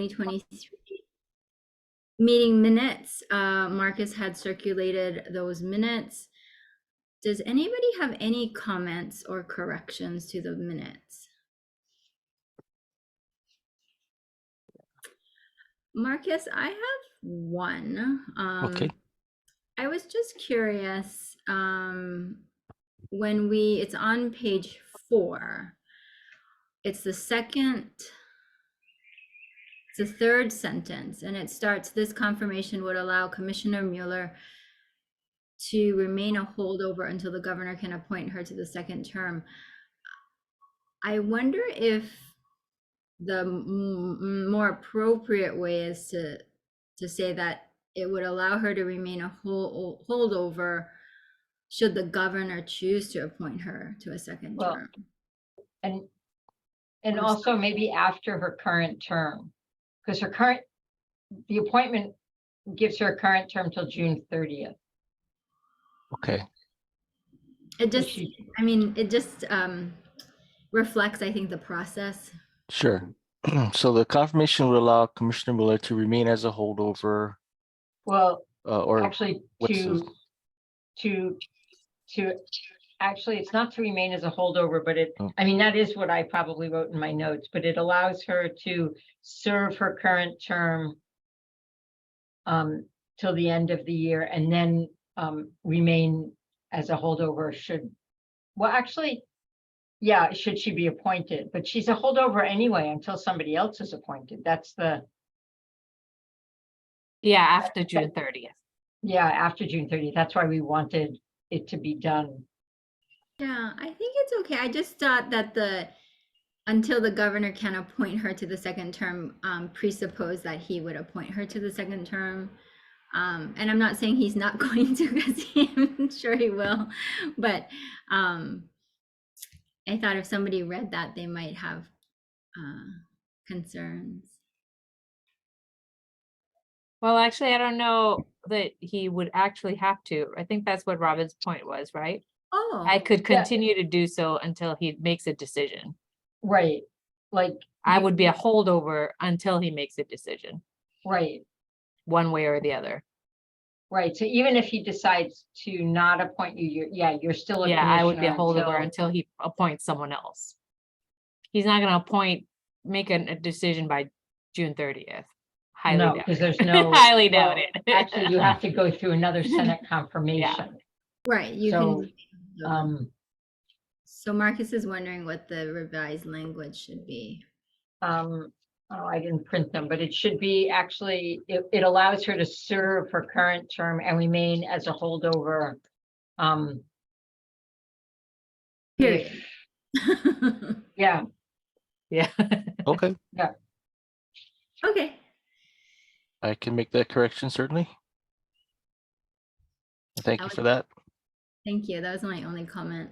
2023 meeting minutes. Marcus had circulated those minutes. Does anybody have any comments or corrections to the minutes? Marcus, I have one. Okay. I was just curious, when it's on page 4, it's the third sentence, and it starts, this confirmation would allow Commissioner Mueller to remain a holdover until the governor can appoint her to the second term. I wonder if the more appropriate way is to say that it would allow her to remain a holdover should the governor choose to appoint her to a second term. And also maybe after her current term, because the appointment gives her a current term till June 30th. Okay. It just, I mean, it just reflects, I think, the process. Sure. So the confirmation will allow Commissioner Mueller to remain as a holdover. Well, or actually actually, it's not to remain as a holdover, but I mean, that is what I probably wrote in my notes, but it allows her to serve her current term till the end of the year, and then remain as a holdover should she be appointed, but she's a holdover anyway until somebody else is appointed. That's after June 30th. Yeah, after June 30th. That's why we wanted it to be done. Yeah, I think it's okay. I just thought that until the governor can appoint her to the second term, presuppose that he would appoint her to the second term. And I'm not saying he's not going to, because I'm sure he will, but I thought if somebody read that, they might have concerns. Well, actually, I don't know that he would actually have to. I think that's what Robin's point was, right? Oh, I could continue to do so until he makes a decision. Right. Like I would be a holdover until he makes a decision. Right. One way or the other. Right. So even if he decides to not appoint you, you're still a commissioner. I would be a holdover until he appoints someone else. He's not going to make a decision by June 30th. No, because there's no highly doubt it. Actually, you have to go through another Senate confirmation. Right. You can. So Marcus is wondering what the revised language should be. Oh, I didn't print them, but it should be actually, it allows her to serve her current term and remain as a holdover. Period. Yeah. Okay. Yeah. Okay. I can make that correction, certainly. Thank you for that. Thank you. That was my only comment.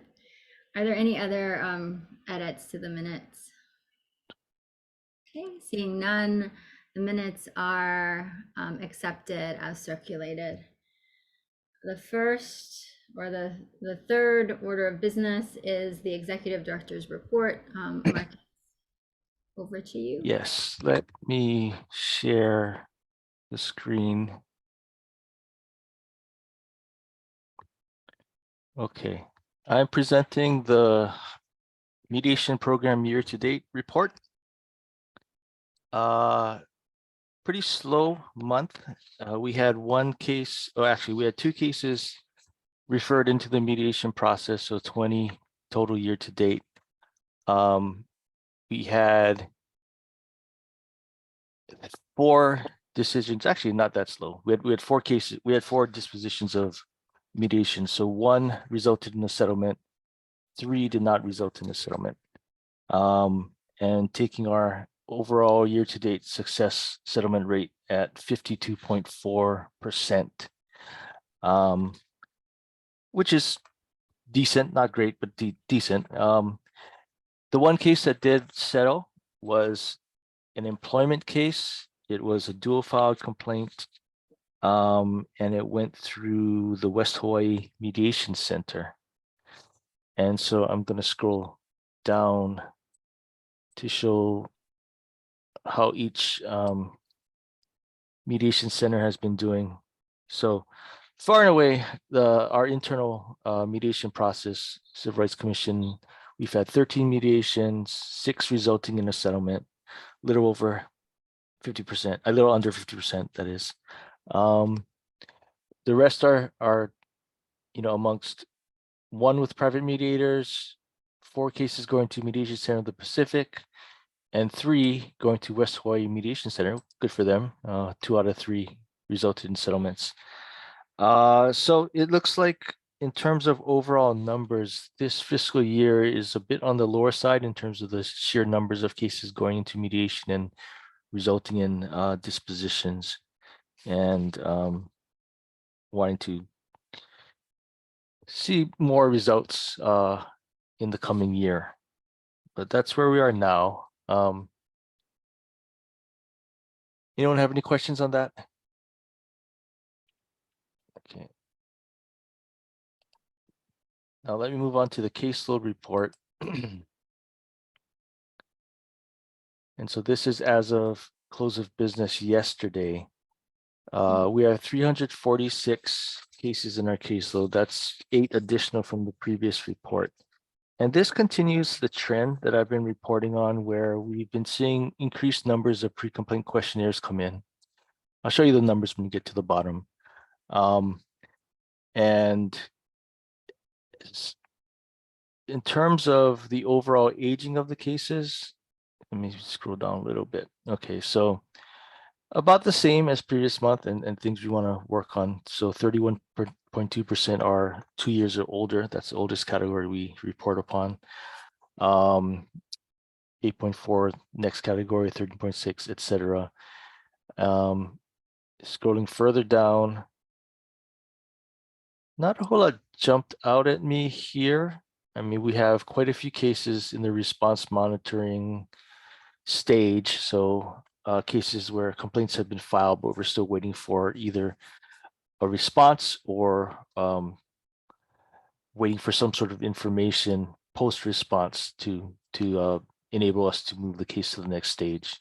Are there any other edits to the minutes? Okay, seeing none, the minutes are accepted as circulated. The first or the third order of business is the executive director's report. Mark, over to you. Yes, let me share the screen. Okay, I'm presenting the mediation program year-to-date report. Pretty slow month. We had one case, actually we had 2 cases referred into the mediation process, so 20 total year-to-date. We had 4 decisions, actually not that slow. We had 4 cases, we had 4 dispositions of mediation. So 1 resulted in a settlement, 3 did not result in a settlement. And taking our overall year-to-date success settlement rate at 52.4%, which is decent, not great, but decent. The one case that did settle was an employment case. It was a dual filed complaint, and it went through the West Hawaii Mediation Center. And so I'm going to scroll down to show how each mediation center has been doing. So far and away, our internal mediation process, Civil Rights Commission, we've had 13 mediations, 6 resulting in a settlement, a little over 50%, a little under 50%, that is. The rest are amongst 1 with private mediators, 4 cases going to Mediation Center of the Pacific, and 3 going to West Hawaii Mediation Center. Good for them. 2 out of 3 resulted in settlements. So it looks like in terms of overall numbers, this fiscal year is a bit on the lower side in terms of the sheer numbers of cases going into mediation and resulting in dispositions, and wanting to see more results in the coming year. But that's where we are now. Anyone have any questions on that? Okay. Now let me move on to the caseload report. And so this is as of close of business yesterday. We have 346 cases in our caseload. That's 8 additional from the previous report. And this continues the trend that I've been reporting on, where we've been seeing increased numbers of pre-complaint questionnaires come in. I'll show you the numbers when we get to the bottom. And in terms of the overall aging of the cases, let me scroll down a little bit. Okay, so about the same as previous month, and things we want to work on. So 31.2% are 2 years or older. That's the oldest category we report upon. 8.4 next category, 13.6, etc. Scrolling further down, not a whole lot jumped out at me here. I mean, we have quite a few cases in the response monitoring stage. So cases where complaints have been filed, but we're still waiting for either a response or waiting for some sort of information post-response to enable us to move the case to the next stage.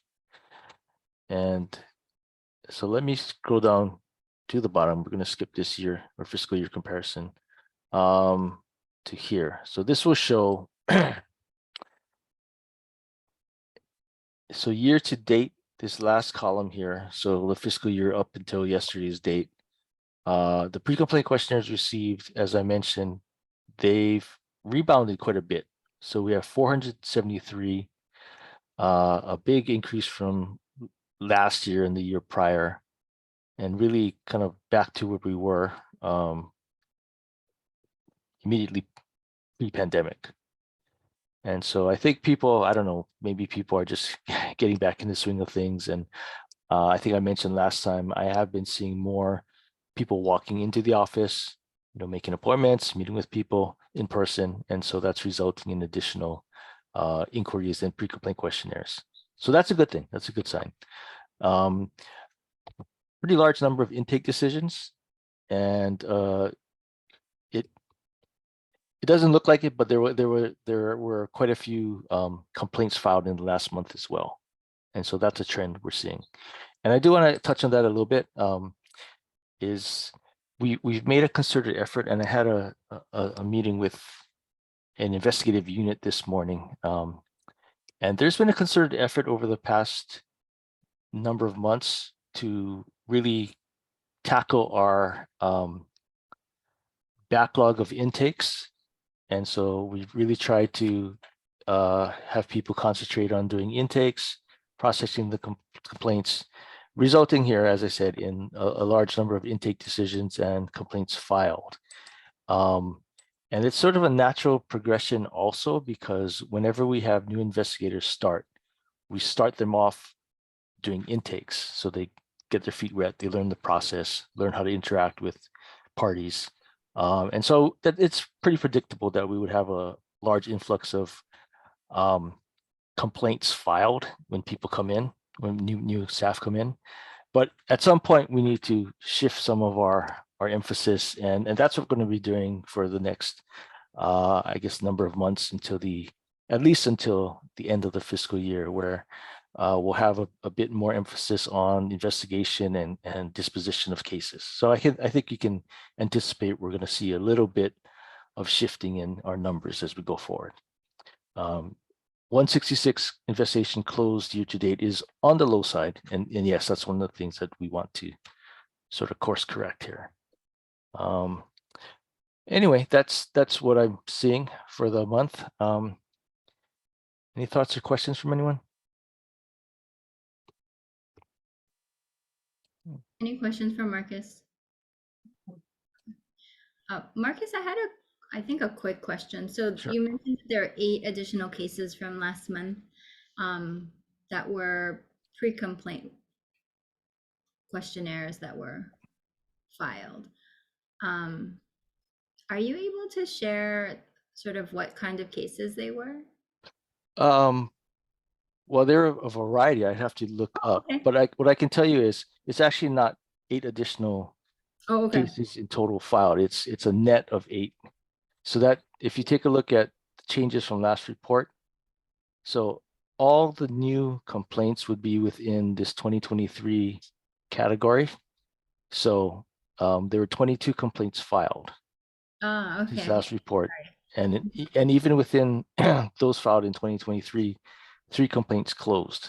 And so let me scroll down to the bottom. We're going to skip this year or fiscal year comparison to here. So this will show so year to date, this last column here, so the fiscal year up until yesterday's date, the pre-complaint questionnaires received, as I mentioned, they've rebounded quite a bit. So we have 473, a big increase from last year and the year prior, and really kind of back to where we were immediately pre-pandemic. And so I think people, I don't know, maybe people are just getting back in the swing of things. And I think I mentioned last time, I have been seeing more people walking into the office, making appointments, meeting with people in person. And so that's resulting in additional inquiries and pre-complaint questionnaires. So that's a good thing. That's a good sign. Pretty large number of intake decisions. And it doesn't look like it, but there were quite a few complaints filed in the last month as well, and so that's a trend we're seeing. And I do want to touch on that a little bit. Is we've made a concerted effort, and I had a meeting with an investigative unit this morning, and there's been a concerted effort over the past number of months to really tackle our backlog of intakes. And so we've really tried to have people concentrate on doing intakes, processing the complaints, resulting here, as I said, in a large number of intake decisions and complaints filed. And it's sort of a natural progression also, because whenever we have new investigators start, we start them off doing intakes. So they get their feet wet, they learn the process, learn how to interact with parties. And so that it's pretty predictable that we would have a large influx of complaints filed when people come in, when new staff come in. But at some point, we need to shift some of our emphasis, and that's what we're going to be doing for the next, I guess, number of months at least until the end of the fiscal year, where we'll have a bit more emphasis on investigation and disposition of cases. So I think you can anticipate we're going to see a little bit of shifting in our numbers as we go forward. 166 investigation closed year to date is on the low side, and yes, that's one of the things that we want to sort of course correct here. Anyway, that's what I'm seeing for the month. Any thoughts or questions from anyone? Any questions for Marcus? Marcus, I think a quick question. So Sure. you mentioned that there are 8 additional cases from last month that were pre-complaint questionnaires that were filed. Are you able to share sort of what kind of cases they were? Well, there are a variety. I'd have to look up, okay. but what I can tell you is it's actually not 8 additional Oh, okay. cases in total filed. It's a net of 8. So that if you take a look at the changes from last report, so all the new complaints would be within this 2023 category. So there were 22 complaints filed this Okay. last report, and even within those filed in 2023, 3 complaints closed.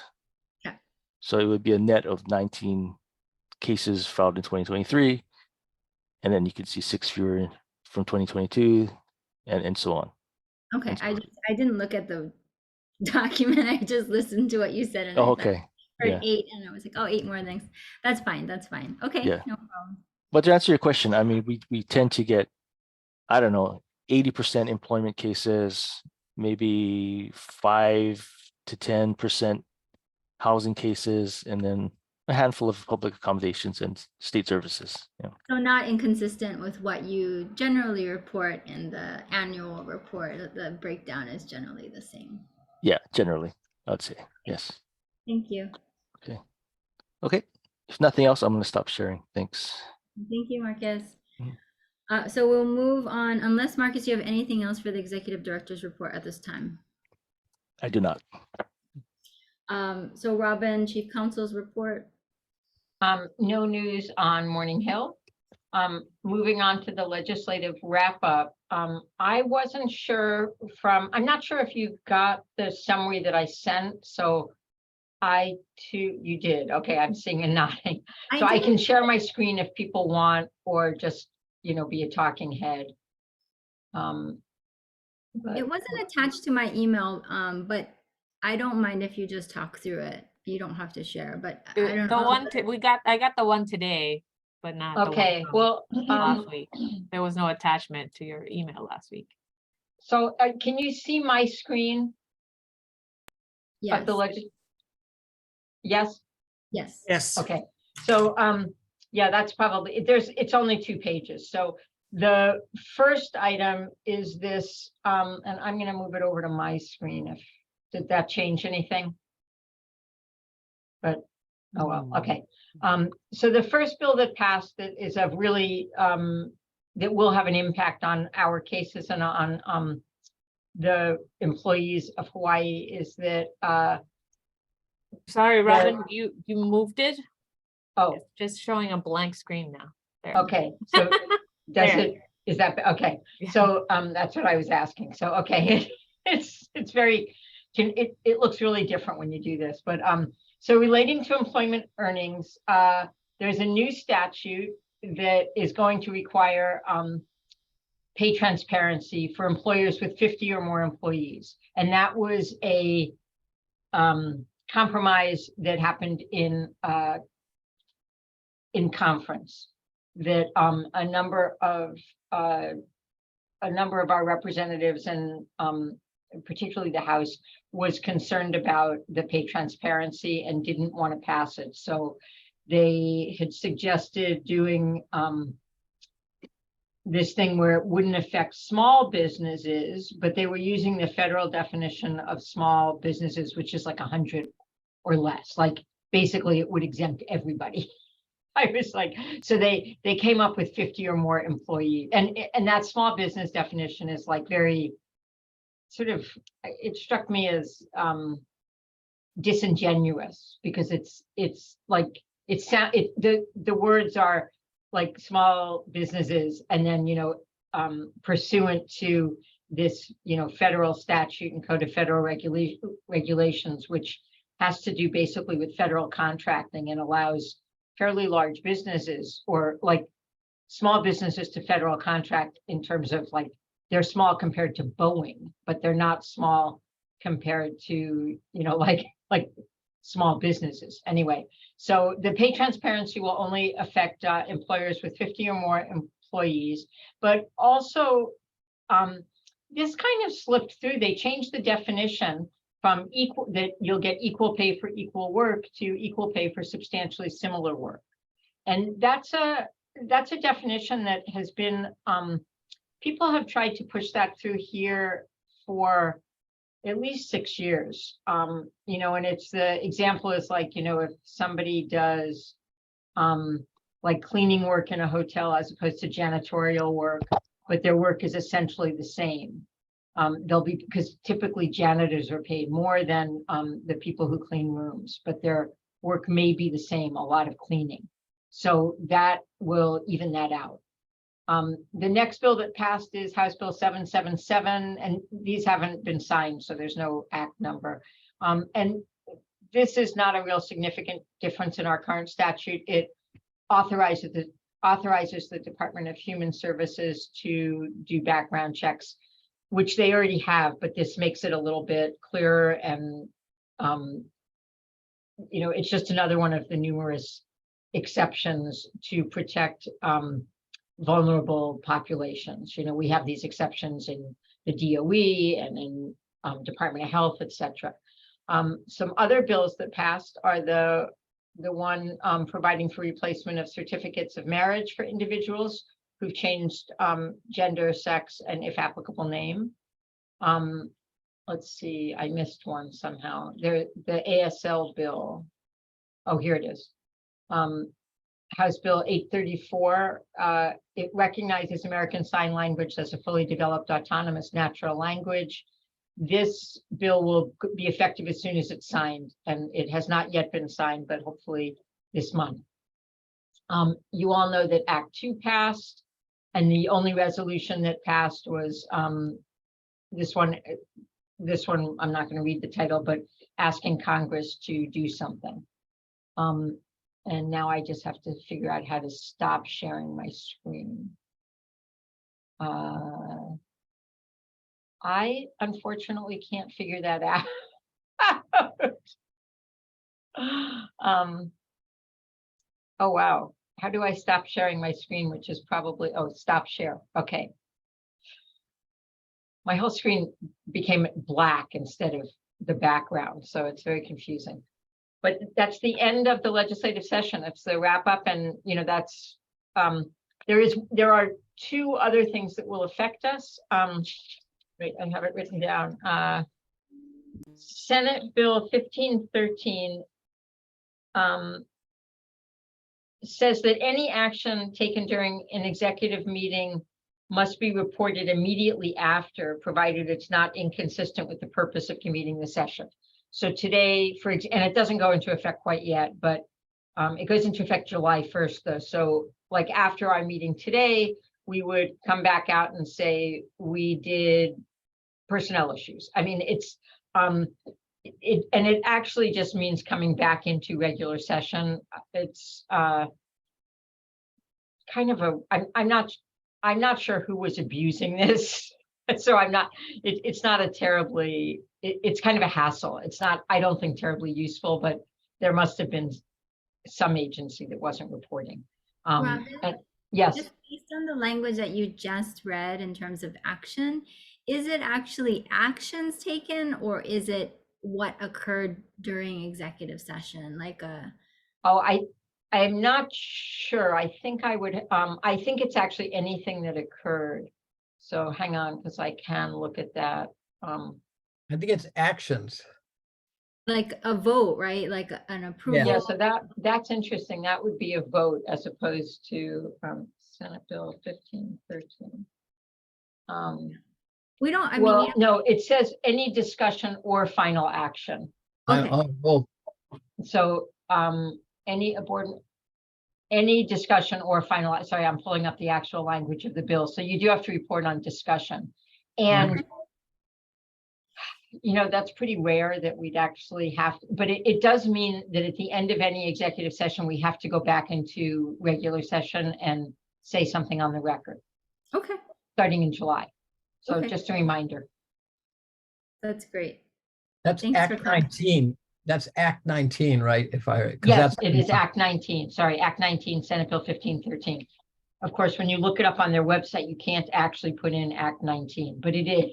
Yeah. So it would be a net of 19 cases filed in 2023, and then you can see 6 fewer from 2022, and so on. Okay. And so I didn't look at the document. I just listened to what you said, and Oh, I thought, okay. heard Yeah. 8, and I was like, oh, 8 more things. That's fine. That's fine. Okay. Yeah. No problem. But to answer your question, I mean, we tend to get, I don't know, 80% employment cases, maybe 5 to 10% housing cases, and then a handful of public accommodations and state services. Yeah. So not inconsistent with what you generally report in the annual report. The breakdown is generally the same. Yeah, generally, I'd say yes. Thank you. Okay. If nothing else, I'm going to stop sharing. Thanks. Thank you, Marcus. Mhm. So we'll move on, unless Marcus, you have anything else for the executive director's report at this time. I do not. So Robin, Chief Counsel's report. No news on Morning Hill. Moving on to the legislative wrap up. I wasn't sure I'm not sure if you got the summary that I sent, so you did. Okay, I'm seeing a nodding. So I can share my screen if people want, or just, be a talking head. It wasn't attached to my email, but I don't mind if you just talk through it. You don't have to share, but I don't know. I got the one today, but not the one Okay, from well, last week. There was no attachment to your email last week. so can you see my screen? Yes. Yes. Yes. Yes. Okay, so, yeah, that's probably, it's only 2 pages. So the first item is this, and I'm gonna move it over to my screen. Did that change anything? But, oh well, okay. So the first bill that passed that is of really, that will have an impact on our cases and on the employees of Hawaii is that, Sorry, Robin, you moved it? oh, It's just showing a blank screen now. There. okay, so is that, okay, so that's what I was asking. So, okay, it's very, it looks really different when you do this, but so relating to employment earnings, there's a new statute that is going to require pay transparency for employers with 50 or more employees. And that was a compromise that happened in conference, that a number of our representatives and particularly the House was concerned about the pay transparency and didn't want to pass it. So they had suggested doing this thing where it wouldn't affect small businesses, but they were using the federal definition of small businesses, which is like 100 or less. Like basically it would exempt everybody. I was like, so they came up with 50 or more employees, and that small business definition is like very sort of, it struck me as disingenuous because it's like the words are like small businesses, and then pursuant to this federal statute and code of federal regulations, which has to do basically with federal contracting and allows fairly large businesses or like small businesses to federal contract in terms of like they're small compared to Boeing, but they're not small compared to like small businesses anyway. So the pay transparency will only affect employers with 50 or more employees, but also this kind of slipped through. They changed the definition from equal, that you'll get equal pay for equal work, to equal pay for substantially similar work. And that's a definition that has been, people have tried to push that through here for at least 6 years. And it's the example is like, if somebody does like cleaning work in a hotel as opposed to janitorial work, but their work is essentially the same. They'll be, because typically janitors are paid more than the people who clean rooms, but their work may be the same, a lot of cleaning. So that will even that out. The next bill that passed is House Bill 777, and these haven't been signed, so there's no act number. And this is not a real significant difference in our current statute. It authorizes the Department of Human Services to do background checks, which they already have, but this makes it a little bit clearer. And, it's just another one of the numerous exceptions to protect vulnerable populations. We have these exceptions in the DOE and in Department of Health, etc. Some other bills that passed are the one providing for replacement of certificates of marriage for individuals who've changed gender, sex, and if applicable name. Let's see, I missed one somehow. The ASL bill. Oh, here it is. House Bill 834. It recognizes American Sign Language as a fully developed autonomous natural language. This bill will be effective as soon as it's signed, and it has not yet been signed, but hopefully this month. You all know that Act 2 passed, and the only resolution that passed was this one. This one, I'm not going to read the title, but asking Congress to do something. And now I just have to figure out how to stop sharing my screen. I unfortunately can't figure that out. Oh, wow. How do I stop sharing my screen, which is probably, stop share. Okay. My whole screen became black instead of the background, so it's very confusing. But that's the end of the legislative session. It's the wrap up, and that's there are two other things that will affect us. Wait, I have it written down. Senate Bill 1513 says that any action taken during an executive meeting must be reported immediately after, provided it's not inconsistent with the purpose of convening the session. So today, and it doesn't go into effect quite yet, but it goes into effect July 1st, though. So like after our meeting today, we would come back out and say we did personnel issues. I mean, and it actually just means coming back into regular session. It's kind of I'm not sure who was abusing this. So I'm not, it's not a terribly, it's kind of a hassle. It's not, I don't think terribly useful, but there must have been some agency that wasn't reporting. Robin, yes. just based on the language that you just read in terms of action, is it actually actions taken, or is it what occurred during executive session? Like I'm not sure. I think I would, I think it's actually anything that occurred. So hang on, because I can look at that. I think it's actions. like a vote, right? Like an approval. Yeah, so that's interesting. That would be a vote as opposed to Senate Bill 1513. We don't, I Well, mean, no, it says any discussion or final action. Okay. Well, So, any discussion or final, sorry, I'm pulling up the actual language of the bill. So you do have to report on discussion. And, you know, that's pretty rare that we'd actually have, but it does mean that at the end of any executive session, we have to go back into regular session and say something on the record, Okay, starting in July. So Okay. just a reminder. that's great. that's Thanks for Act clarifying. 19. That's Act 19, right? If I, because Yes, that's. it is Act 19. Sorry, Act 19, Senate Bill 1513. Of course, when you look it up on their website, you can't actually put in Act 19, but it is.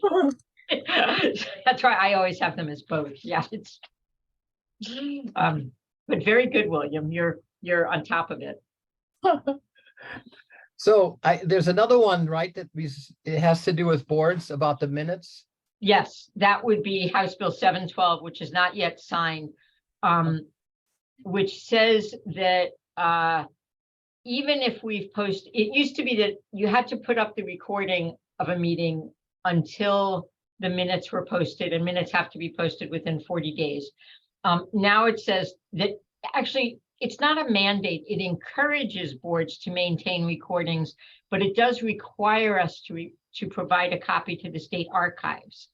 That's why I always have them as both. Yeah, it's. But very good, William. You're on top of it. So there's another one, right, that it has to do with boards about the minutes. Yes, that would be House Bill 712, which is not yet signed, which says that even if we've posted, it used to be that you had to put up the recording of a meeting until the minutes were posted, and minutes have to be posted within 40 days. Now it says that actually it's not a mandate. It encourages boards to maintain recordings, but it does require us to provide a copy to the state archives.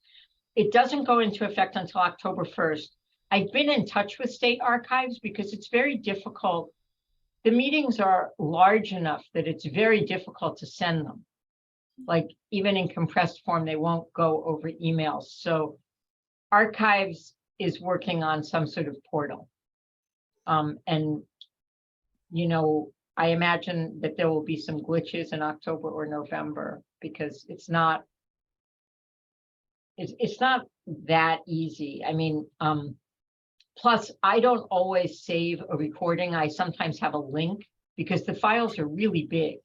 It doesn't go into effect until October 1st. I've been in touch with state archives because it's very difficult. The meetings are large enough that it's very difficult to send them. Like even in compressed form, they won't go over emails. So archives is working on some sort of portal. And, you know, I imagine that there will be some glitches in October or November because it's not that easy. I mean, plus I don't always save a recording. I sometimes have a link because the files are really big.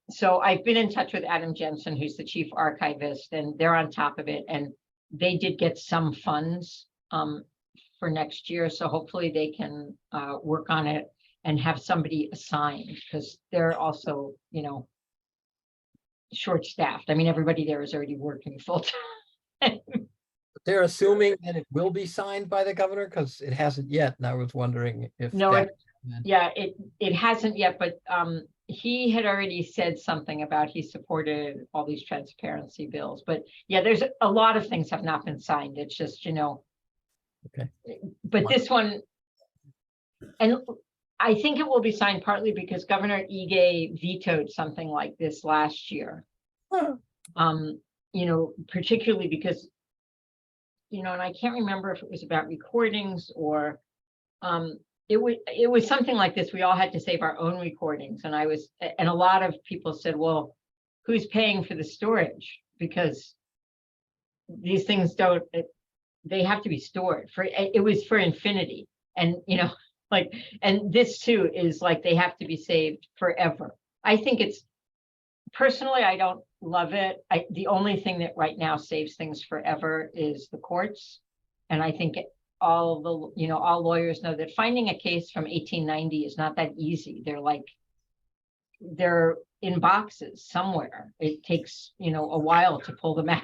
So I've been in touch with Adam Jensen, who's the chief archivist, and they're on top of it. And they did get some funds for next year. So hopefully they can work on it and have somebody assigned because they're also, you know, short-staffed. I mean, everybody there is already working full-time. They're assuming that it will be signed by the governor because it hasn't yet. And I was wondering if. No, that- yeah, it hasn't yet, but he had already said something about he supported all these transparency bills. But yeah, there's a lot of things have not been signed. It's just, you know. Okay. But this one, and I think it will be signed partly because Governor Ige vetoed something like this last year. You know, particularly because, you know, and I can't remember if it was about recordings or it was something like this. We all had to save our own recordings. And a lot of people said, well, who's paying for the storage? Because these things they have to be stored it was for infinity. And, you know, like, and this too is like, they have to be saved forever. I think personally, I don't love it. The only thing that right now saves things forever is the courts. And I think all lawyers know that finding a case from 1890 is not that easy. They're in boxes somewhere. It takes, you know, a while to pull them out.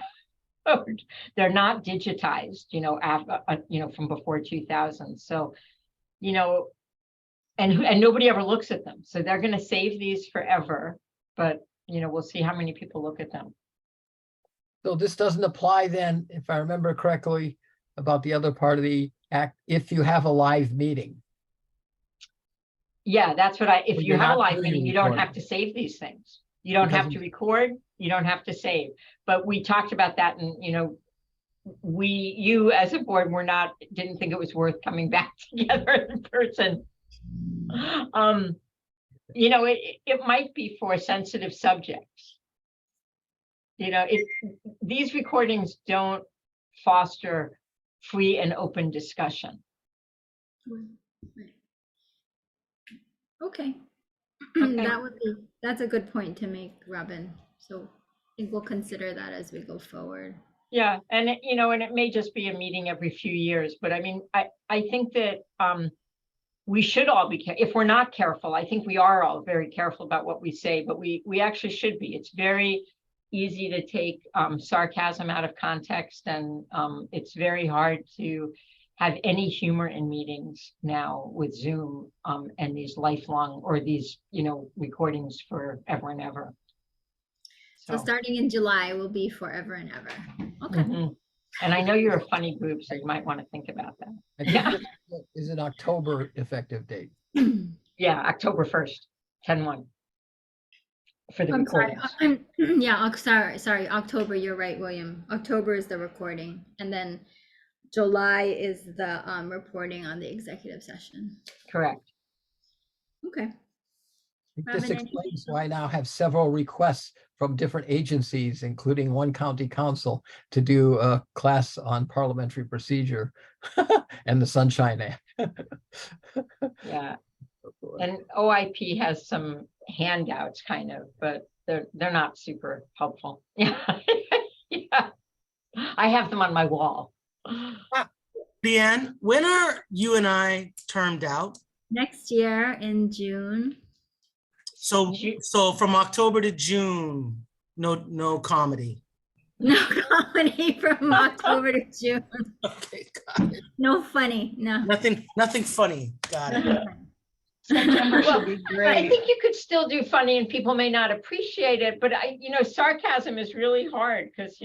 They're not digitized, you know, after, you know, from before 2000. So, you know, and nobody ever looks at them. So they're going to save these forever, but, you know, we'll see how many people look at them. So this doesn't apply then, if I remember correctly, about the other part of the act, if you have a live meeting. Yeah, that's what if you You're have a not live doing meeting, you don't recording. have to save these things. You don't have to Because- record, you don't have to save. But we talked about that, and, you know, you as a board didn't think it was worth coming back together in person. You know, it might be for sensitive subjects. You know, these recordings don't foster free and open discussion. Okay. Okay. That's a good point to make, Robin. So I think we'll consider that as we go forward. Yeah, and you know, and it may just be a meeting every few years, but I mean, I think that we should all be if we're not careful. I think we are all very careful about what we say, but we actually should be. It's very easy to take sarcasm out of context, and it's very hard to have any humor in meetings now with Zoom and these lifelong or these, recordings forever and ever. So starting in July will be forever and ever. Okay. Mhm. And I know you're a funny group, so you might want to think about that. I think Yeah. this is an October effective date. Yeah, October 1st, 10/1. For the I'm sorry. recordings. Yeah, sorry. October, you're right, William. October is the recording, and then July is the reporting on the executive session. Correct. Okay. I think Robin, this anything explains why I now have several requests from different agencies, including one county council, to do a class on parliamentary procedure and the Sunshine Act. Yeah. And OIP has some handouts kind of, but they're not super helpful. Yeah. Yeah. I have them on my wall. Deanne, when are you and I termed out? Next year in June. So from October to June, no comedy. No comedy from October to June. Okay, got it. No funny. No. Nothing funny. Got it. Nothing funny. September Well, should be I great. think you could still do funny and people may not appreciate it, but sarcasm is really hard because,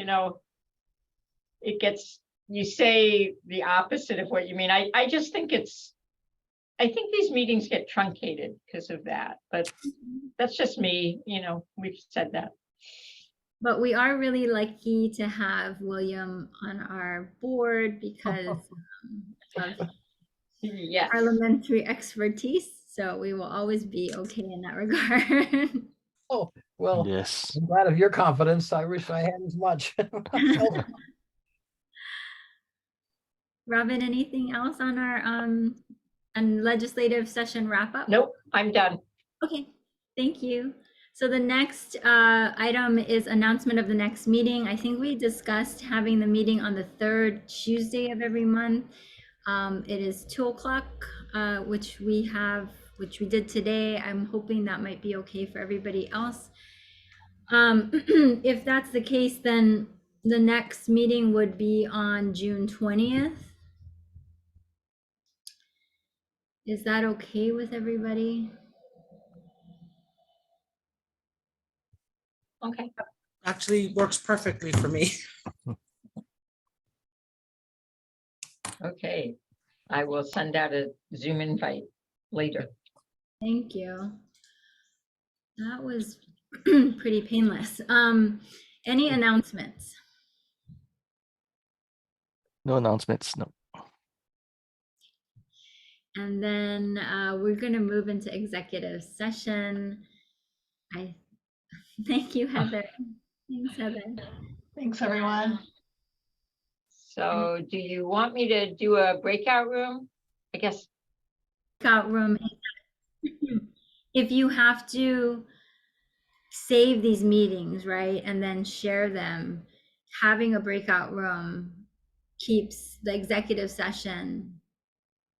it gets, you say the opposite of what you mean. I just think I think these meetings get truncated because of that, but that's just me, we've said that. But we are really lucky to have William on our board because of Yes. parliamentary expertise. So we will always be okay in that regard. Oh, well, Yes. I'm glad of your confidence. I wish I had as much. Robin, anything else on our legislative session wrap up? Nope, I'm done. Okay, thank you. So the next item is announcement of the next meeting. I think we discussed having the meeting on the third Tuesday of every month. It is 2:00, which we did today. I'm hoping that might be okay for everybody else. If that's the case, then the next meeting would be on June 20th. Is that okay with everybody? Okay. Actually works perfectly for me. Okay. I will send out a Zoom invite later. Thank you. That was pretty painless. Any announcements? No announcements. No. And then we're going to move into executive session. Thank you, Heather. Thanks, Heather. Thanks, everyone. So do you want me to do a breakout room? I guess. Breakout room. If you have to save these meetings, right, and then share them, having a breakout room keeps the executive session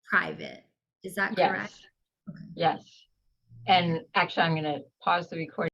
private. Is that correct? Yes. Yes. And actually, I'm going to pause the recording.